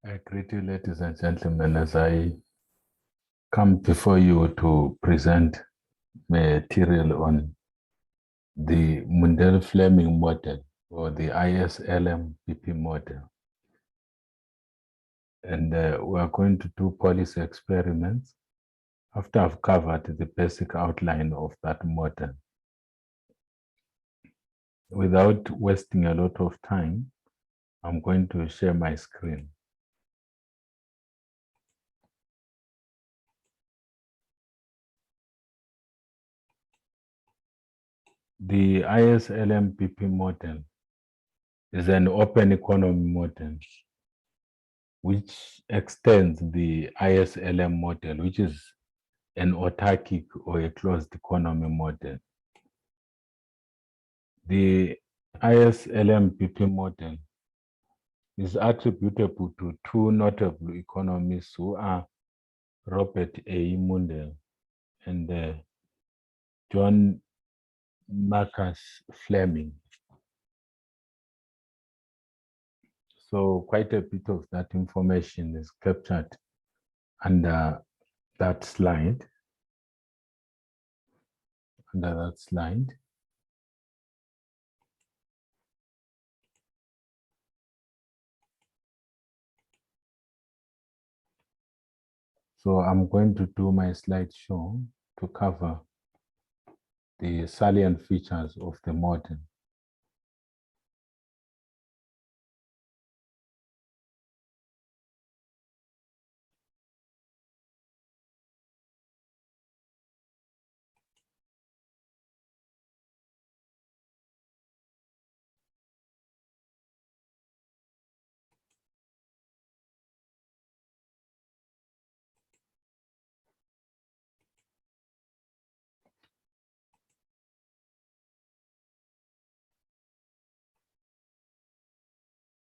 I greet you, ladies and gentlemen, as I come before you to present material on the Mundell Fleming model or the ISLM-BP model. And we are going to do policy experiments after I've covered the basic outline of that model. Without wasting a lot of time, I'm going to share my screen. The ISLM-BP model is an open economy model which extends the ISLM model, which is an autarkic or a closed economy model. The ISLM-BP model is attributable to two notable economists who are Robert A. Mundell and John Marcus Fleming. So quite a bit of that information is captured under that slide. So I'm going to do my slideshow to cover the salient features of the model.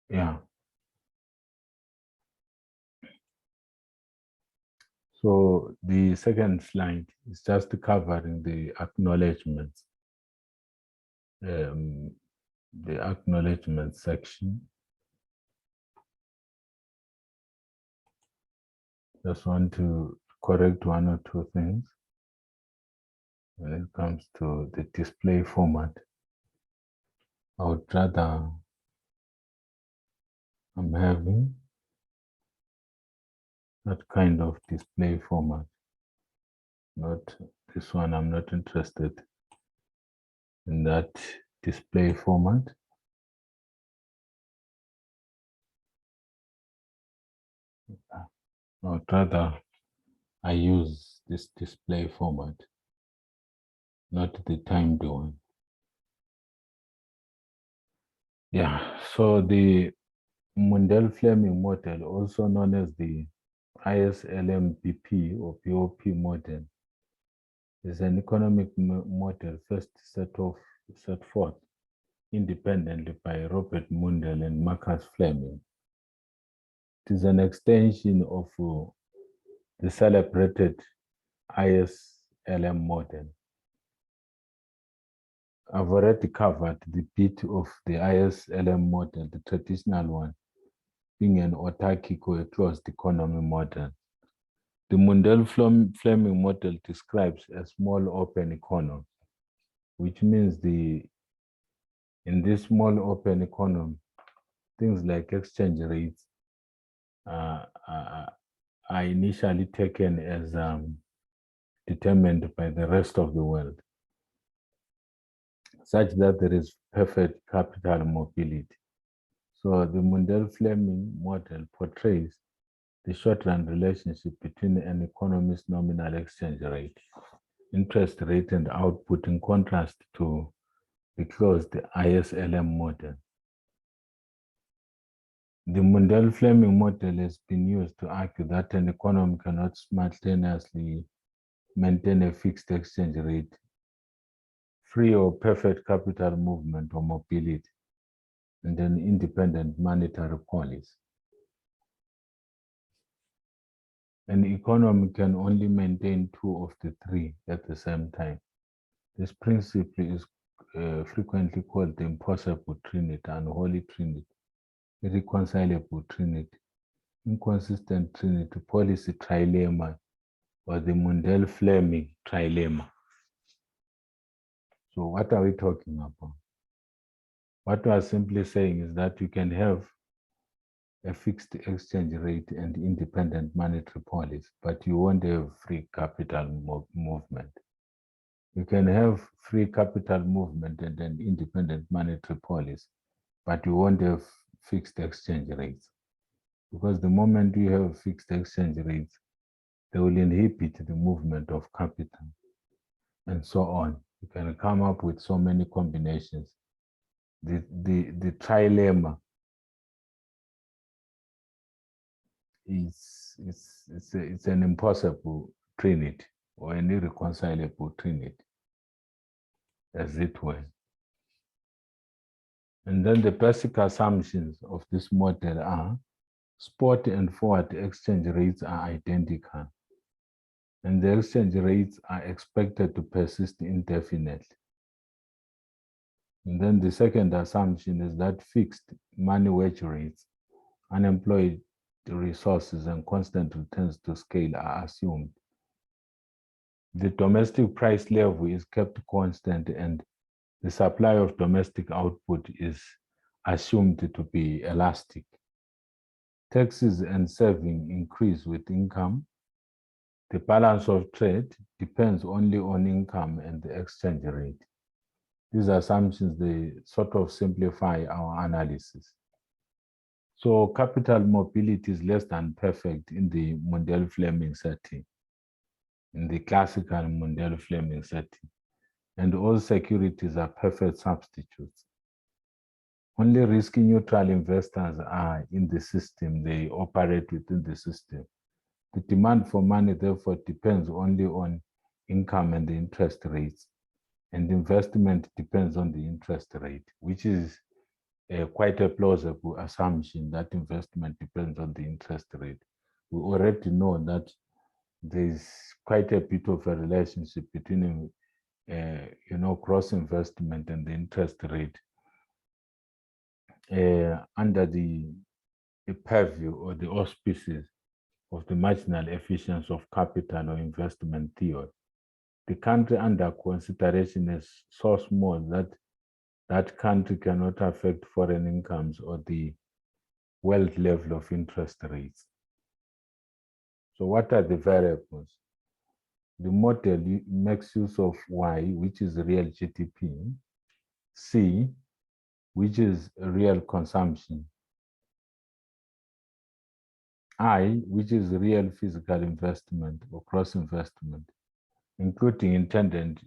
Yeah. So the second slide is just covering the acknowledgements, the acknowledgement section. Just want to correct one or two things when it comes to the display format. I would rather I'm having that kind of display format, not this one. I'm not interested in that display format. I would rather I use this display format, not the timed one. Yeah, so the Mundell Fleming model, also known as the ISLM-BP or BOP model, is an economic model first set forth independently by Robert Mundell and Marcus Fleming. It is an extension of the celebrated ISLM model. I've already covered the bit of the ISLM model, the traditional one, being an autarkic or a closed economy model. The Mundell Fleming model describes a small open economy, which means in this small open economy, things like exchange rates are initially taken as determined by the rest of the world, such that there is perfect capital mobility. So the Mundell Fleming model portrays the short-run relationship between an economy's nominal exchange rate, interest rate, and output, in contrast to the closed ISLM model. The Mundell Fleming model has been used to argue that an economy cannot simultaneously maintain a fixed exchange rate, free or perfect capital movement or mobility, and an independent monetary policy. An economy can only maintain two of the three at the same time. This principle is frequently called the impossible trinity, unholy trinity, irreconcilable trinity, inconsistent trinity policy trilemma, or the Mundell Fleming trilemma. So what are we talking about? What we are simply saying is that you can have a fixed exchange rate and independent monetary policy, but you won't have free capital movement. You can have free capital movement and an independent monetary policy, but you won't have fixed exchange rates. Because the moment you have fixed exchange rates, they will inhibit the movement of capital and so on. You can come up with so many combinations. The trilemma it's an impossible trinity or an irreconcilable trinity, as it were. And then the basic assumptions of this model are spot and forward exchange rates are identical, and the exchange rates are expected to persist indefinitely. And then the second assumption is that fixed money wage rates, unemployed resources, and constant returns to scale are assumed. The domestic price level is kept constant, and the supply of domestic output is assumed to be elastic. Taxes and saving increase with income. The balance of trade depends only on income and the exchange rate. These assumptions, they sort of simplify our analysis. So capital mobility is less than perfect in the Mundell Fleming setting, in the classical Mundell Fleming setting. And all securities are perfect substitutes. Only risk-neutral investors are in the system. They operate within the system. The demand for money, therefore, depends only on income and the interest rates. And investment depends on the interest rate, which is quite a plausible assumption that investment depends on the interest rate. We already know that there's quite a bit of a relationship between gross investment and the interest rate under the purview or the auspices of the marginal efficiency of capital or investment theory. The country under consideration is so small that that country cannot affect foreign incomes or the wealth level of interest rates. So what are the variables? The model makes use of Y, which is real GDP, C, which is real consumption, I, which is real physical investment or cross investment, including intended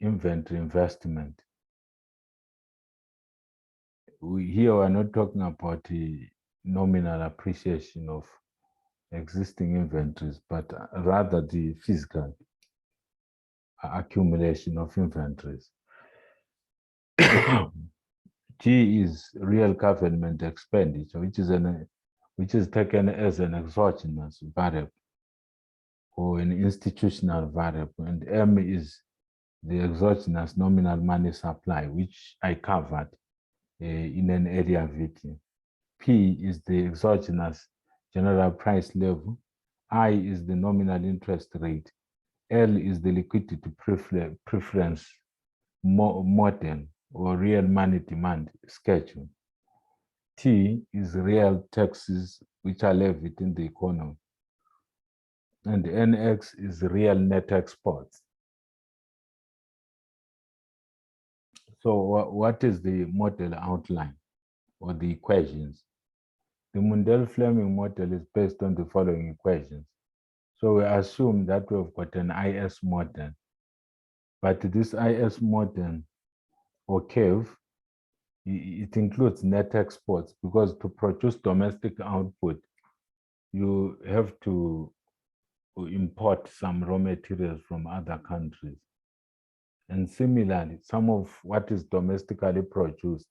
inventory investment. Here we're not talking about the nominal appreciation of existing inventories, but rather the physical accumulation of inventories. G is real government expenditure, which is taken as an exogenous variable or an institutional variable, and M is the exogenous nominal money supply, which I covered in an earlier video. P is the exogenous general price level. I is the nominal interest rate. L is the liquidity preference model or real money demand schedule. T is real taxes which are levied in the economy. And NX is real net exports. So what is the model outline or the equations? The Mundell Fleming model is based on the following equations. So we assume that we've got an IS model, but this IS model or curve, it includes net exports, because to produce domestic output, you have to import some raw materials from other countries. And similarly, some of what is domestically produced,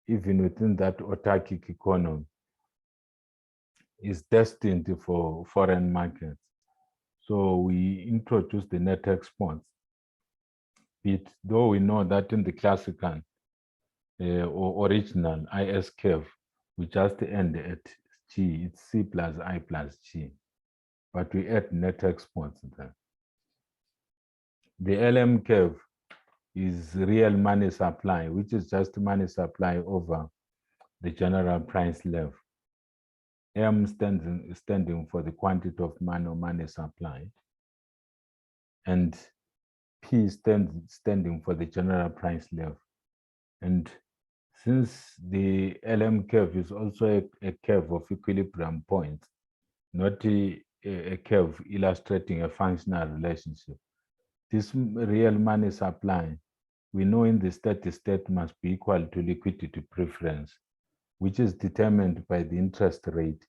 even within that autarkic economy, is destined for foreign markets. So we introduce the net exports. Though we know that in the classical or original IS curve, we just end at G. It's C plus I plus G. But we add net exports then. The LM curve is real money supply, which is just money supply over the general price level. M standing for the quantity of money or money supply, and P standing for the general price level. And since the LM curve is also a curve of equilibrium points, not a curve illustrating a functional relationship, this real money supply, we know in the steady state must be equal to liquidity preference, which is determined by the interest rate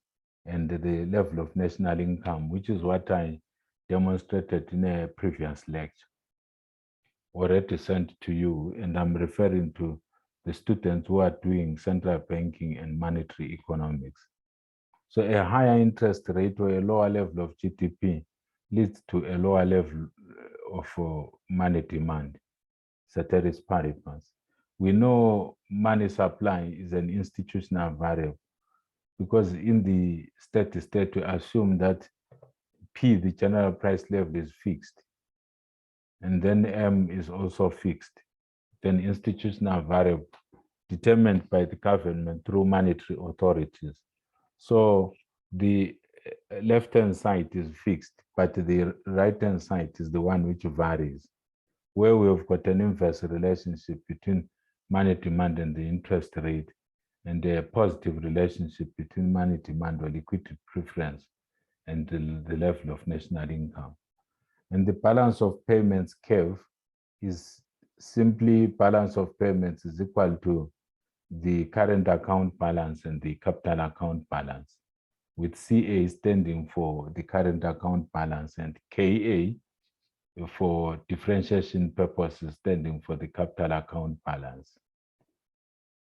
and the level of national income, which is what I demonstrated in a previous lecture already sent to you, and I'm referring to the students who are doing central banking and monetary economics. So a higher interest rate or a lower level of GDP leads to a lower level of money demand, ceteris paribus. We know money supply is an institutional variable because in the steady state, we assume that P, the general price level, is fixed, and then M is also fixed. Then institutional variable determined by the government through monetary authorities. So the left-hand side is fixed, but the right-hand side is the one which varies, where we have got an inverse relationship between money demand and the interest rate, and a positive relationship between money demand or liquidity preference and the level of national income. And the balance of payments curve is simply balance of payments is equal to the current account balance and the capital account balance, with CA standing for the current account balance and KA for differentiation purposes standing for the capital account balance.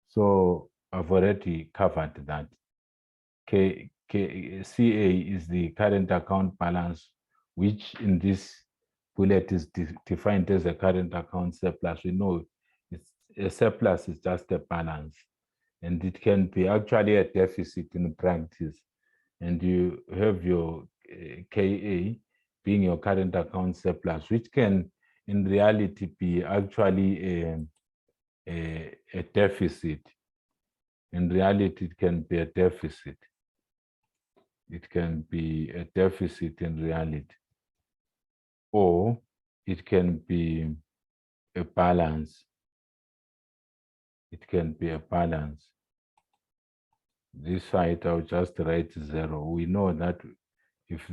So I've already covered that. CA is the current account balance, which in this bullet is defined as a current account surplus. We know it's a surplus is just a balance, and it can be actually a deficit in practice. And you have your KA being your current account surplus, which can in reality be actually a deficit. In reality, it can be a deficit. It can be a deficit in reality, or it can be a balance. It can be a balance. This side, I'll just write 0. We know that if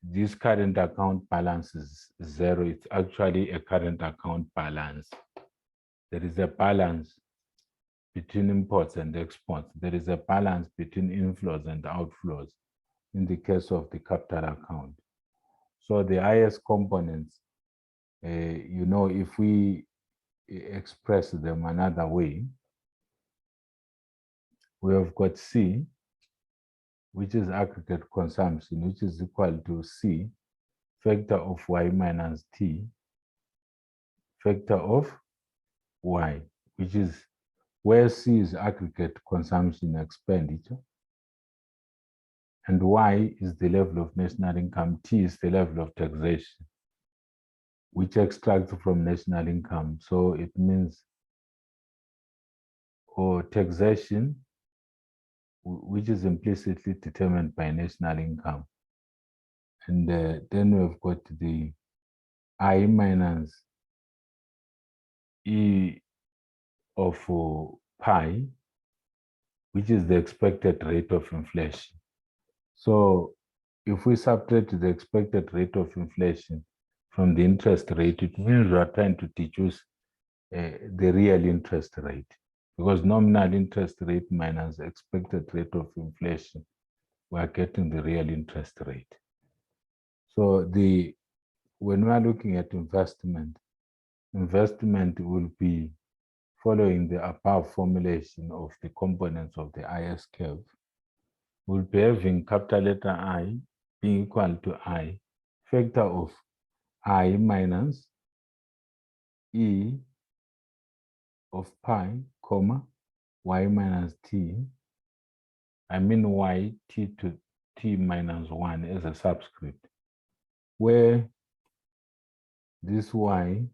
this current account balance is 0, it's actually a current account balance. There is a balance between imports and exports. There is a balance between inflows and outflows in the case of the capital account. So the IS components, you know, if we express them another way, we have got C, which is aggregate consumption, which is equal to C, factor of Y minus T, factor of Y, which is where C is aggregate consumption expenditure, and Y is the level of national income, T is the level of taxation, which extracts from national income. So it means taxation, which is implicitly determined by national income. And then we've got the I minus E of pi, which is the expected rate of inflation. So if we subtract the expected rate of inflation from the interest rate, it means we are trying to deduce the real interest rate, because nominal interest rate minus expected rate of inflation, we are getting the real interest rate. So when we are looking at investment will be following the above formulation of the components of the IS curve. We'll be having capital letter I being equal to I, factor of I minus E of pi, comma, y minus t, I mean y t to t minus 1 as a subscript, where this y,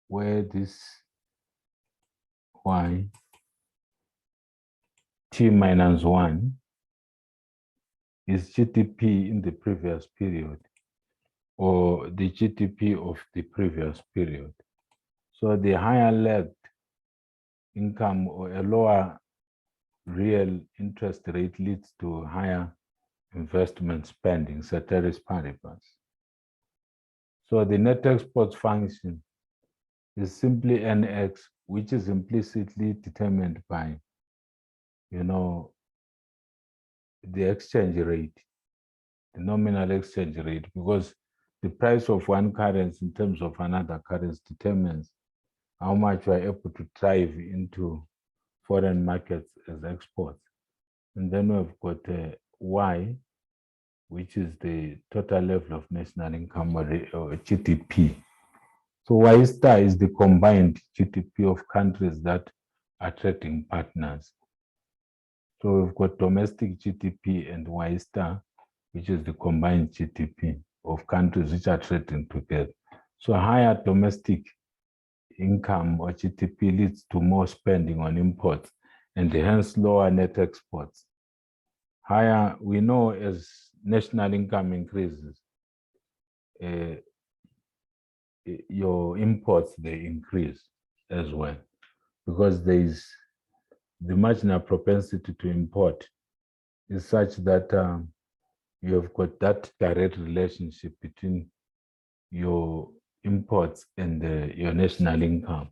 where this y t minus 1 is GDP in the previous period, or the GDP of the previous period. So the higher lagged income or a lower real interest rate leads to higher investment spending, ceteris paribus. So the net export function is simply NX, which is implicitly determined by, the exchange rate, the nominal exchange rate, because the price of one currency in terms of another currency determines how much we are able to drive into foreign markets as exports. And then we've got Y, which is the total level of national income or GDP. So Y star is the combined GDP of countries that are trading partners. So we've got domestic GDP and Y star, which is the combined GDP of countries which are trading together. So higher domestic income or GDP leads to more spending on imports and hence lower net exports. Higher, we know as national income increases, your imports, they increase as well, because there is the marginal propensity to import is such that you have got that direct relationship between your imports and your national income,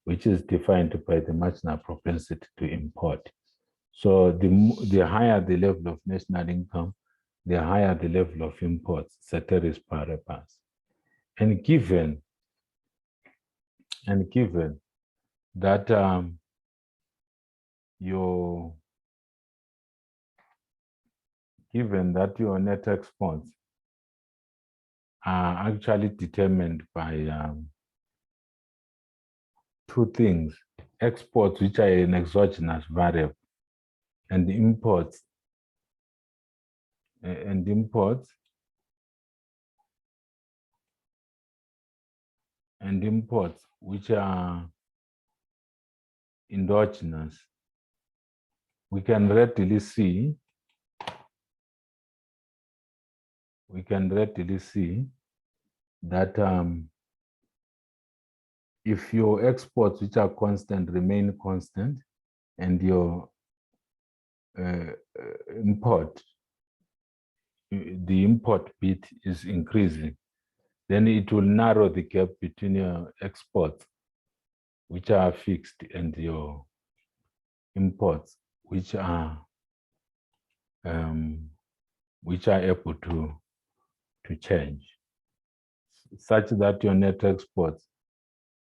which is defined by the marginal propensity to import. So the higher the level of national income, the higher the level of imports, ceteris paribus. And given that your net exports are actually determined by two things: exports, which are an exogenous variable, and imports, which are endogenous. We can readily see that if your exports, which are constant, remain constant, and your import, the import bit is increasing, then it will narrow the gap between your exports, which are fixed, and your imports, which are able to change, such that your net exports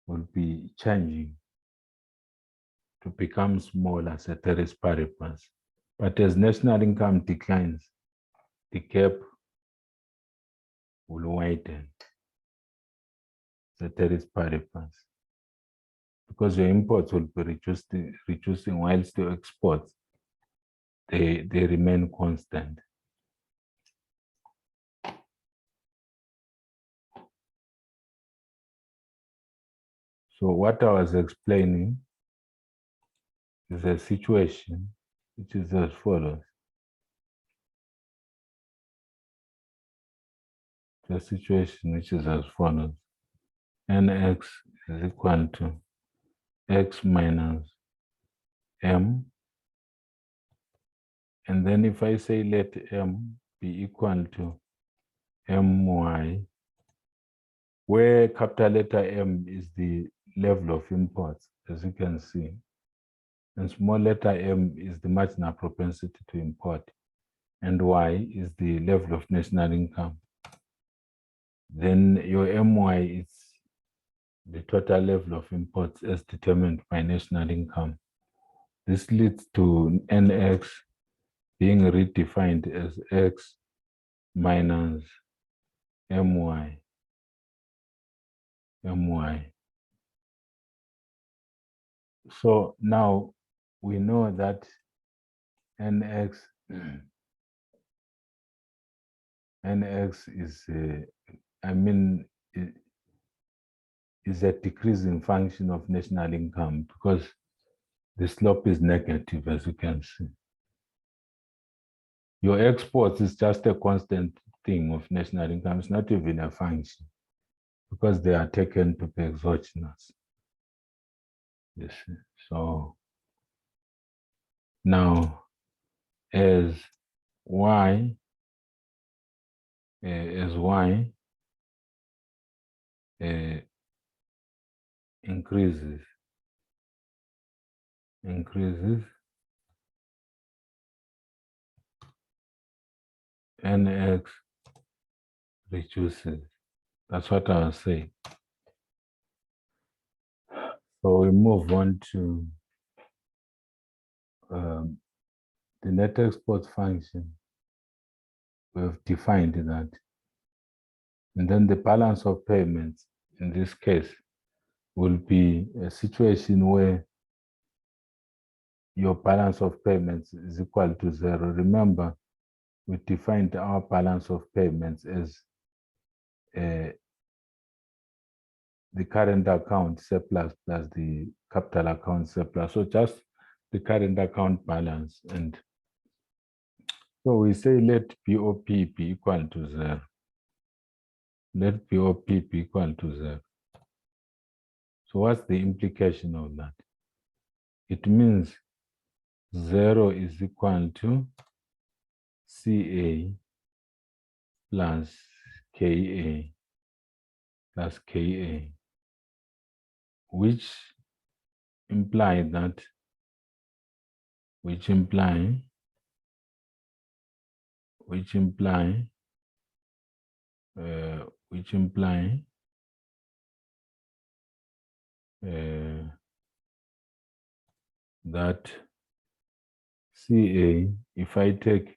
will be changing to become smaller, ceteris paribus. But as national income declines, the gap will widen, ceteris paribus, because your imports will be reducing whilst your exports, they remain constant. So what I was explaining is a situation which is as follows. The situation which is as follows: nx is equal to x minus m, and then if I say let m be equal to my, where capital letter M is the level of imports, as you can see, and small letter m is the marginal propensity to import, and y is the level of national income, then your my is the total level of imports as determined by national income. This leads to nx being redefined as x minus my. So now we know that nx is is a decreasing function of national income because the slope is negative, as you can see. Your exports is just a constant thing of national income. It's not even a function because they are taken to be exogenous. Yes. So now as y increases, nx reduces. That's what I was saying. So we move on to the net export function. We have defined that. And then the balance of payments, in this case, will be a situation where your balance of payments is equal to 0. Remember, we defined our balance of payments as the current account surplus plus the capital account surplus. So just the current account balance. And so we say let BOP be equal to 0. Let BOP be equal to 0. So what's the implication of that? It means 0 is equal to CA plus KA plus KA, which imply that that CA, if I take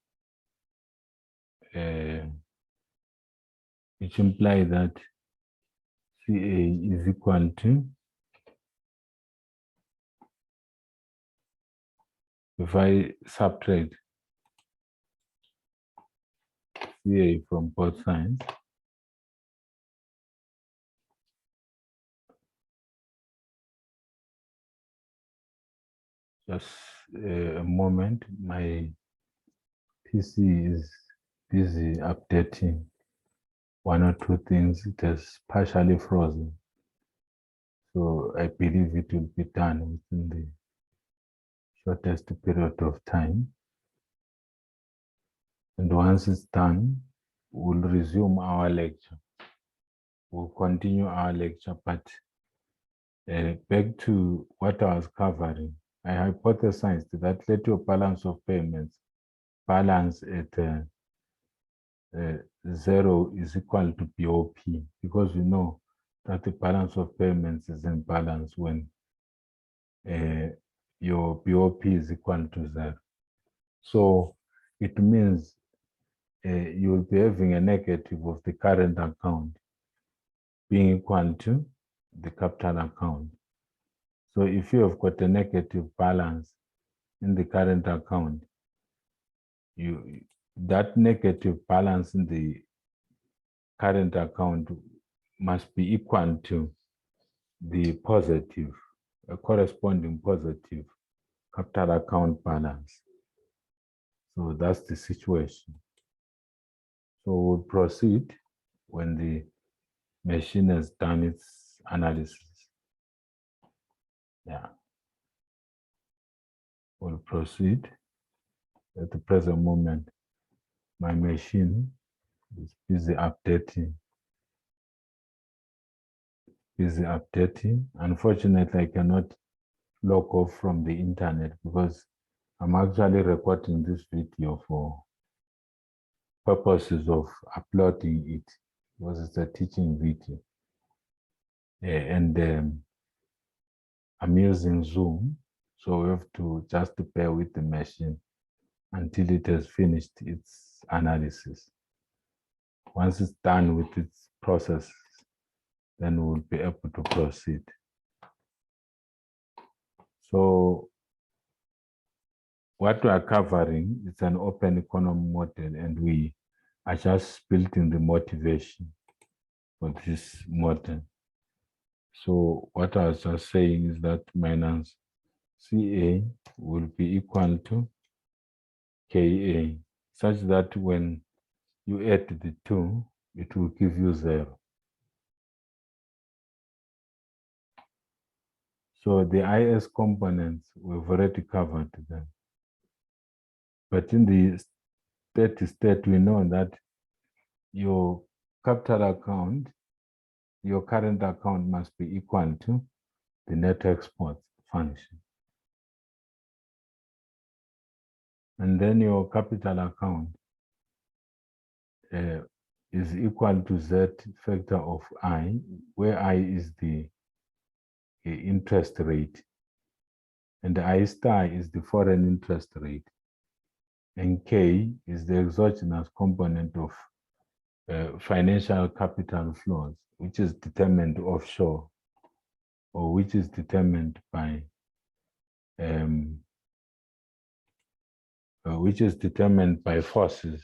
which imply that CA is equal to, if I subtract CA from both sides, just a moment, my PC is busy updating one or two things. It has partially frozen. So I believe it will be done within the shortest period of time. And once it's done, we'll resume our lecture. We'll continue our lecture, but back to what I was covering. I hypothesized that let your balance of payments balance at 0 is equal to BOP, because we know that the balance of payments is in balance when your BOP is equal to 0. So it means you'll be having a negative of the current account being equal to the capital account. So if you have got a negative balance in the current account, that negative balance in the current account must be equal to the positive, a corresponding positive capital account balance. So that's the situation. So we'll proceed when the machine has done its analysis. Yeah. We'll proceed. At the present moment, my machine is busy updating. Unfortunately, I cannot log off from the internet because I'm actually recording this video for purposes of uploading it, because it's a teaching video. And I'm using Zoom, so we have to just bear with the machine until it has finished its analysis. Once it's done with its process, then we'll be able to proceed. So what we are covering is an open economy model, and we are just building the motivation for this model. So what I was just saying is that minus CA will be equal to KA, such that when you add the two, it will give you 0. So the IS components, we've already covered them. But in the steady state, we know that your capital account, your current account must be equal to the net export function. And then your capital account is equal to Z factor of I, where I is the interest rate, and I star is the foreign interest rate, and K is the exogenous component of financial capital flows, which is determined offshore, or which is determined by forces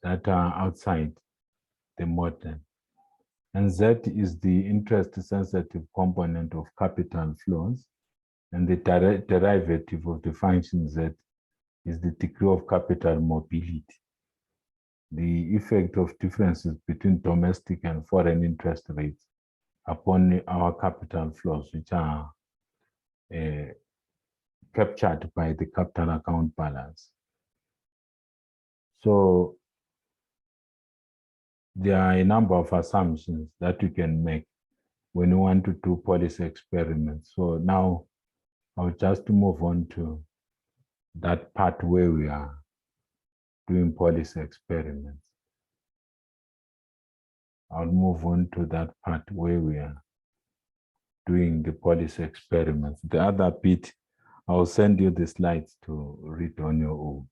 that are outside the model. And Z is the interest-sensitive component of capital flows, and the derivative of the function Z is the degree of capital mobility, the effect of differences between domestic and foreign interest rates upon our capital flows, which are captured by the capital account balance. So there are a number of assumptions that you can make when you want to do policy experiments. So now I'll just move on to that part where we are doing policy experiments. I'll move on to that part where we are doing the policy experiments. The other bit, I'll send you the slides to read on your own.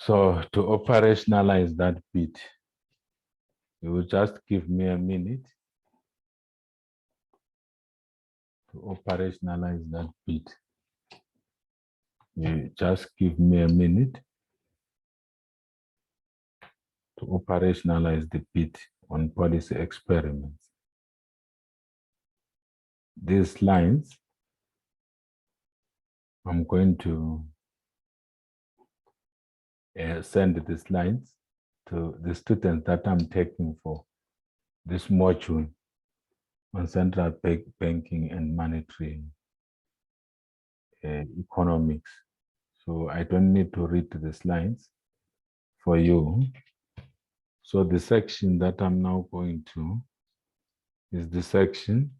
So to operationalize that bit, you will just give me a minute to operationalize that bit. You just give me a minute to operationalize the bit on policy experiments. These lines, I'm going to send the slides to the students that I'm taking for this module on central banking and monetary economics. So I don't need to read the slides for you. So the section that I'm now going to is the section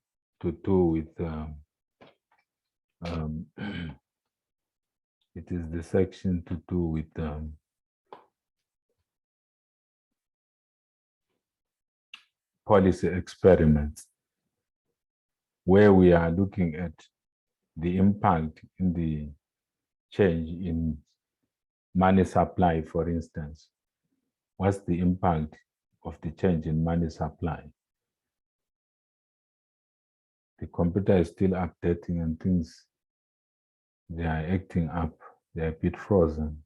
to do with it is the section to do with policy experiments, where we are looking at the impact in the change in money supply, for instance. What's the impact of the change in money supply? The computer is still updating and things, they are acting up. They're a bit frozen.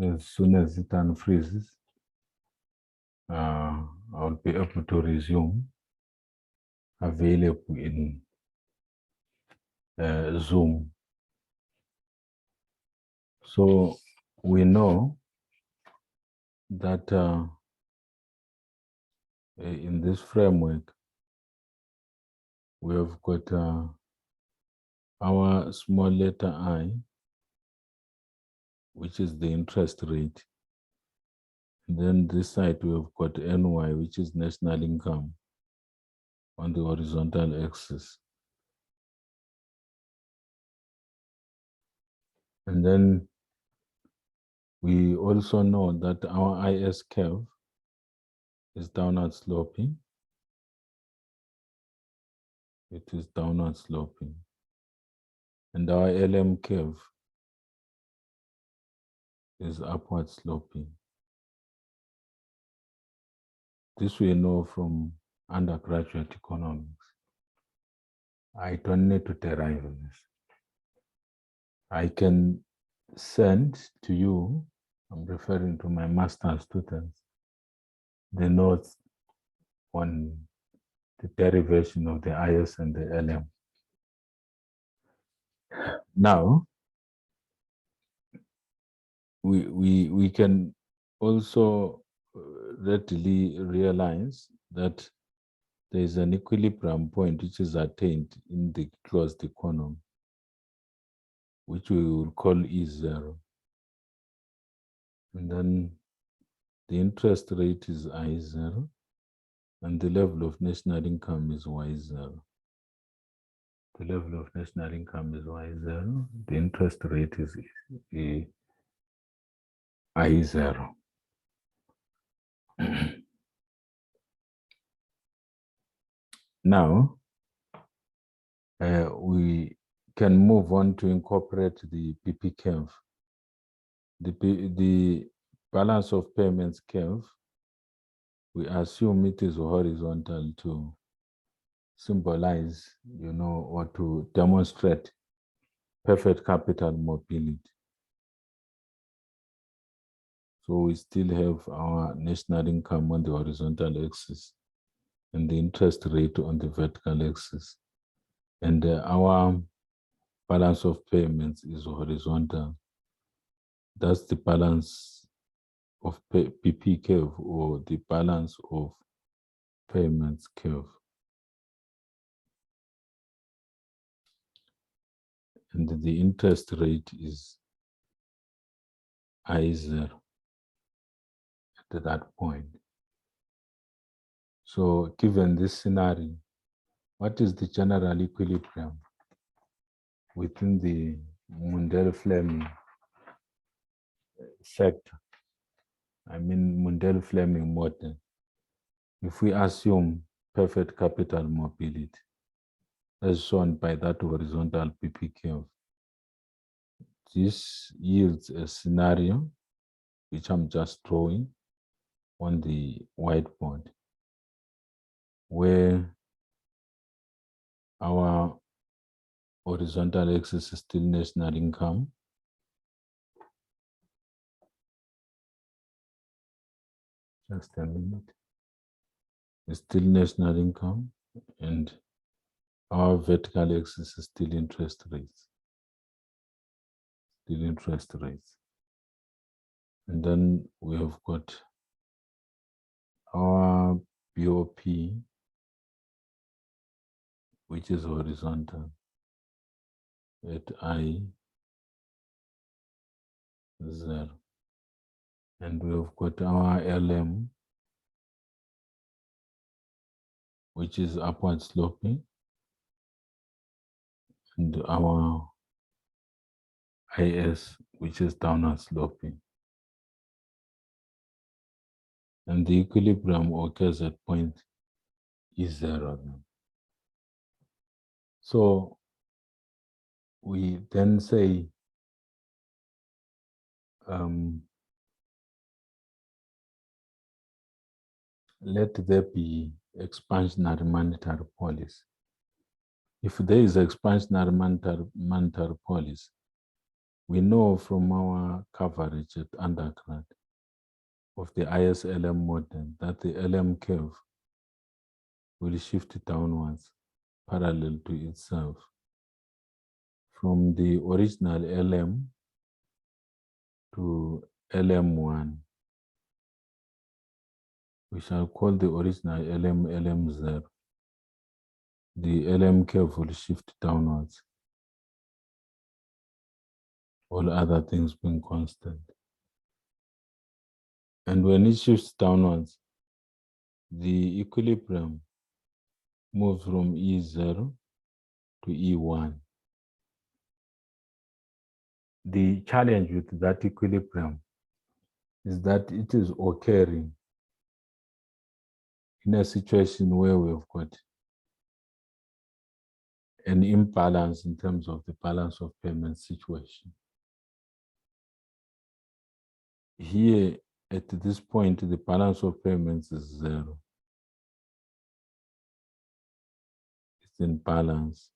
As soon as it unfreezes, I'll be able to resume available in Zoom. So we know that in this framework, we have got our small letter I, which is the interest rate. And then this side, we have got NY, which is national income on the horizontal axis. And then we also know that our IS curve is downward sloping. It is downward sloping. And our LM curve is upward sloping. This we know from undergraduate economics. I don't need to derive this. I can send to you, I'm referring to my master's students, the notes on the derivation of the IS and the LM. Now, we can also readily realize that there is an equilibrium point which is attained in the closed economy, which we will call E0. And then the interest rate is I0, and the level of national income is Y0. The level of national income is Y0, the interest rate is I0. Now, we can move on to incorporate the PP curve. The balance of payments curve, we assume it is horizontal to symbolize, or to demonstrate perfect capital mobility. So we still have our national income on the horizontal axis and the interest rate on the vertical axis. And our balance of payments is horizontal. That's the balance of PP curve, or the balance of payments curve. And the interest rate is I0 at that point. So given this scenario, what is the general equilibrium within the Mundell Fleming sector? I mean, Mundell Fleming model. If we assume perfect capital mobility, as shown by that horizontal PP curve, this yields a scenario which I'm just drawing on the whiteboard, where our horizontal axis is still national income. Just a minute. It's still national income, and our vertical axis is still interest rates. Still interest rates. And then we have got our BOP, which is horizontal at I0. And we have got our LM, which is upward sloping, and our IS, which is downward sloping. And the equilibrium occurs at point E0. So we then say let there be expansionary monetary policy. If there is expansionary monetary policy, we know from our coverage at undergrad of the IS-LM model that the LM curve will shift downwards parallel to itself from the original LM to LM1. We shall call the original LM LM0. The LM curve will shift downwards, all other things being constant. And when it shifts downwards, the equilibrium moves from E0 to E1. The challenge with that equilibrium is that it is occurring in a situation where we've got an imbalance in terms of the balance of payment situation. here at this point, the balance of payments is 0. It's in balance.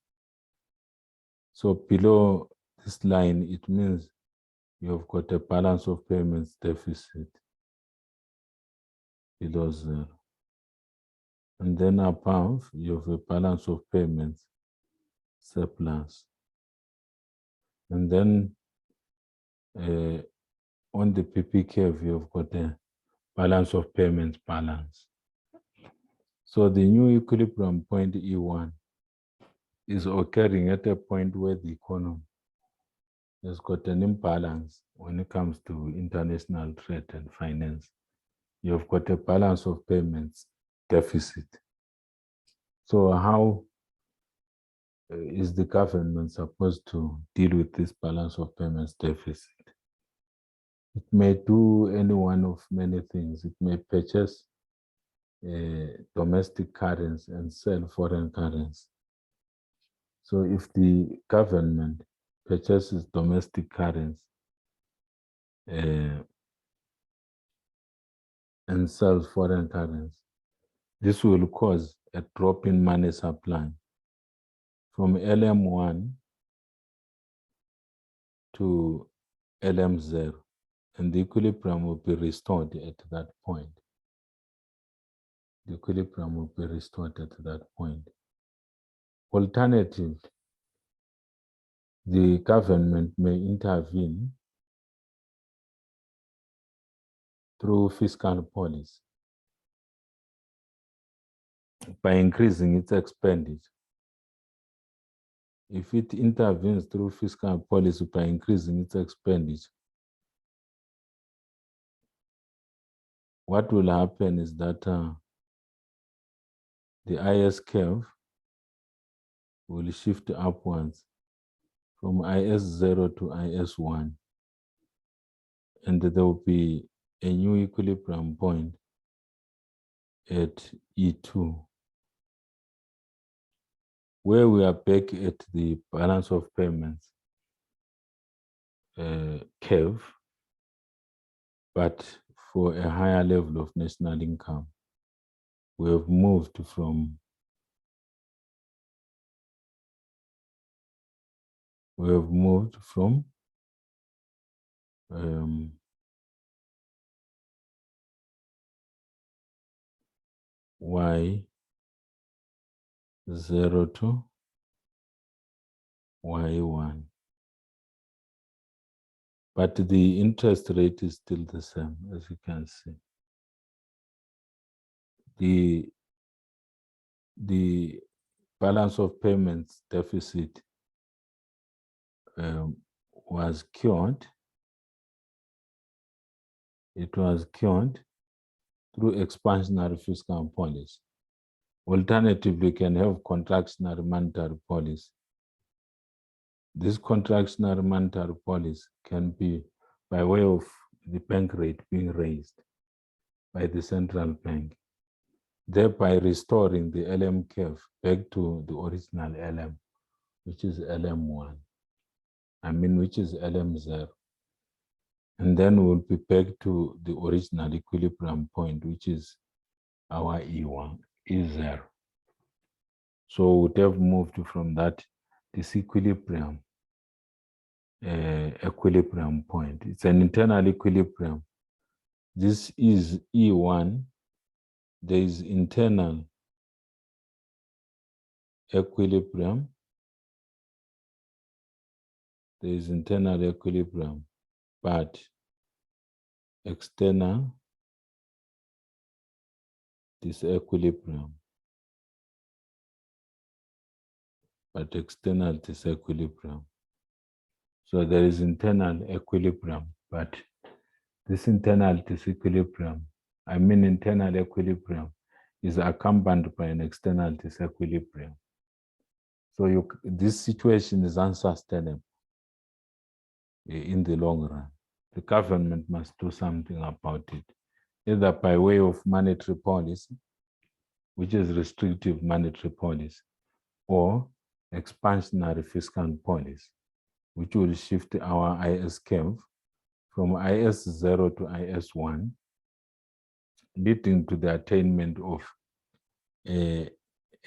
So below this line, it means you have got a balance of payments deficit below 0. And then above, you have a balance of payments surplus. And then on the PP curve, you've got a balance of payments balance. So the new equilibrium point E1 is occurring at a point where the economy has got an imbalance when it comes to international trade and finance. You've got a balance of payments deficit. So how is the government supposed to deal with this balance of payments deficit? It may do any one of many things. It may purchase domestic currency and sell foreign currency. So if the government purchases domestic currency and sells foreign currency, this will cause a drop in money supply from LM1 to LM0, and the equilibrium will be restored at that point. The equilibrium will be restored at that point. Alternatively, the government may intervene through fiscal policy by increasing its expenditure. If it intervenes through fiscal policy by increasing its expenditure, what will happen is that the IS curve will shift upwards from IS0 to IS1, and there will be a new equilibrium point at E2, where we are back at the balance of payments curve, but for a higher level of national income. We have moved from Y0 to Y1. But the interest rate is still the same, as you can see. The balance of payments deficit was cured. It was cured through expansionary fiscal policy. Alternatively, we can have contractionary monetary policy. This contractionary monetary policy can be by way of the bank rate being raised by the central bank, thereby restoring the LM curve back to the original LM, which is LM1, which is LM0. And then we'll be back to the original equilibrium point, which is our E1, E0. So we would have moved from that disequilibrium equilibrium point. It's an internal equilibrium. This is E1. There is internal equilibrium. There is internal equilibrium, but external disequilibrium. But external disequilibrium. So there is internal equilibrium, but this internal disequilibrium, internal equilibrium, is accompanied by an external disequilibrium. So this situation is unsustainable in the long run. The government must do something about it, either by way of monetary policy, which is restrictive monetary policy, or expansionary fiscal policy, which will shift our IS curve from IS 0 to IS 1, leading to the attainment of a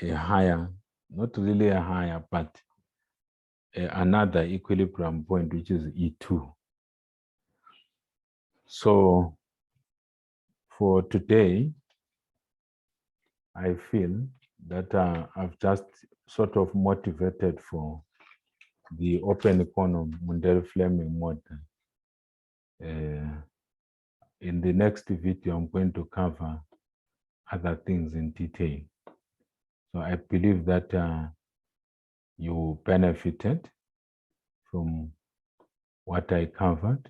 higher, not really a higher, but another equilibrium point, which is E2. So for today, I feel that I've just sort of motivated for the open economy Mundell Fleming model. In the next video, I'm going to cover other things in detail. So I believe that you benefited from what I covered.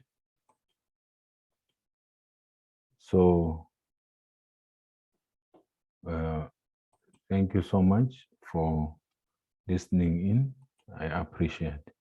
So thank you so much for listening in. I appreciate it.